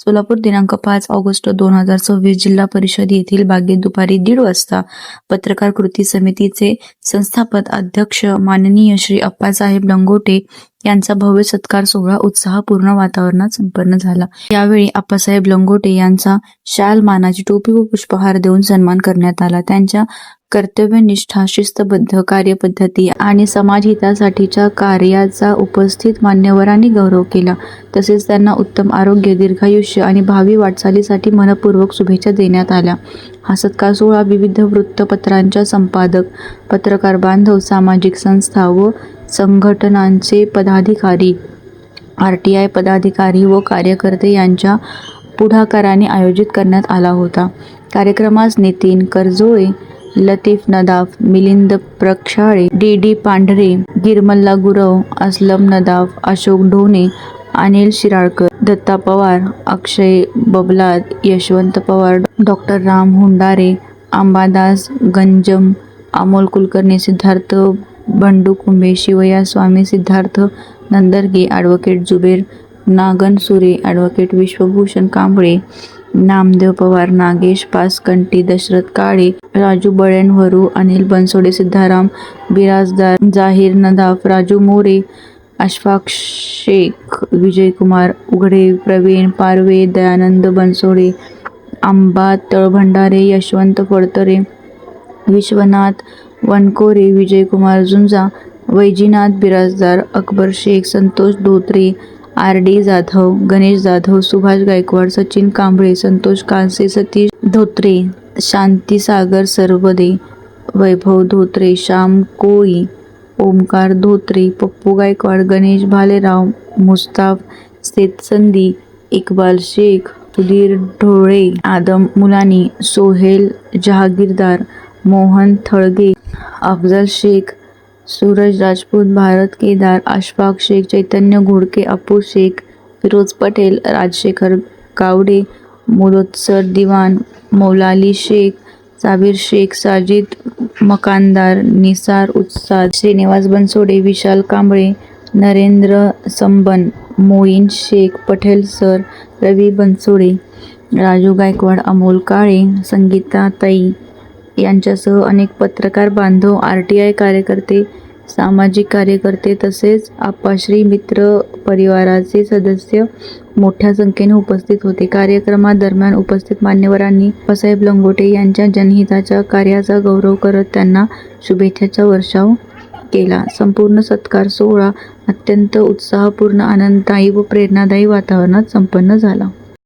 सोलापूर दिनांक 5 ऑगस्ट 2026 जिल्हा परिषद येथील बागेत दुपारी 1:30 वाजता पत्रकार कृती समितीचे संस्थापक अध्यक्ष माननीय श्री अप्पासाहेब लंगोटे यांचा भव्य सत्कार सोहळा उत्साहपूर्ण वातावरणात संपन्न झाला। यावेळी अप्पासाहेब लंगोटे यांचा शाल, मानाची टोपी व पुष्पहार देऊन सन्मान करण्यात आला। त्यांच्या कर्तव्यनिष्ठा, शिस्तबद्ध कार्यपद्धती आणि समाजहितासाठीच्या कार्याचा उपस्थित मान्यवरांनी गौरव केला। तसेच त्यांना उत्तम आरोग्य, दीर्घायुष्य आणि भावी वाटचालीसाठी मनपूर्वक शुभेच्छा देण्यात आल्या। हा सत्कार सोहळा विविध वृत्तपत्रांच्या संपादक, पत्रकार बांधव, सामाजिक संस्था व संघटनांचे पदाधिकारी, RTI पदाधिकारी व कार्यकर्ते यांच्या पुढाकाराने आयोजित करण्यात आला होता। कार्यक्रमास नितीन करजोळे, लतीफ नदाफ, मिलिंद प्रक्षाळे, DD पांढरे, गिरमल्ला गुरव, असलम नदाफ, अशोक ढोणे, अनिल शिराळकर, दत्ता पवार, अक्षय बबलाद, यशवंत पवार, डॉ. राम हुंडारे, अंबादास गंजम, अमोल कुलकर्णी, सिद्धार्थ बंडुकुंबे, शिवया स्वामी, सिद्धार्थ नंदरगे, ॲडव्होकेट जुबेर नागनसुरे, ॲडव्होकेट विश्वभूषण कांबळे, नामदेव पवार, नागेश पासकंटी, दशरथ काळे, राजू बळेनवरू, अनिल बनसोडे, सिद्धाराम बिराजदार, जाहीर नदाफ, राजू मोरे, अशफाक शेख, विजयकुमार उघडे, प्रवीण पारवे, दयानंद बनसोडे, आंबा तळभंडारे, यशवंत फडतरे, विश्वनाथ वनकोरे, विजयकुमार झुंजा, वैजीनाथ बिराजदार, अकबर शेख, संतोष धोत्रे, RD जाधव, गणेश जाधव, सुभाष गायकवाड, सचिन कांबळे, संतोष कालसे, सतीश धोत्रे, शांतीसागर सरवदे, वैभव धोत्रे, श्याम कोळी, ओमकार धोत्रे, पप्पू गायकवाड, गणेश भालेराव, मुस्ताफ सेतसंदी, इक्बाल शेख, उदीर ढोळे, आदम मुलानी, सोहेल जहागीरदार, मोहन थळगे, अफजल शेख, सूरज राजपूत, भारत केदार, अशफाक शेख, चैतन्य घोडके, अपू शेख, फिरोज पटेल, राजशेखर गावडे, मुदस्सर दिवान, मौलाली शेख, साबिर शेख, साजिद मकानदार, निसार उस्ताद, श्रीनिवास बनसोडे, विशाल कांबळे, नरेंद्र संबन, मोईन शेख, पटेल सर, रवी बनसोडे, राजू गायकवाड, अमोल काळे, संगीताताई यांच्यासह अनेक पत्रकार बांधव, RTI कार्यकर्ते, सामाजिक कार्यकर्ते तसेच आप्पाश्री मित्र परिवाराचे सदस्य मोठ्या संख्येने उपस्थित होते। कार्यक्रमादरम्यान उपस्थित मान्यवरांनी अप्पासाहेब लंगोटे यांच्या जनहिताच्या कार्याचा गौरव करत त्यांना शुभेच्छाचा वर्षाव केला। संपूर्ण सत्कार सोहळा अत्यंत उत्साहपूर्ण, आनंददायी व प्रेरणादायी वातावरणात संपन्न झाला।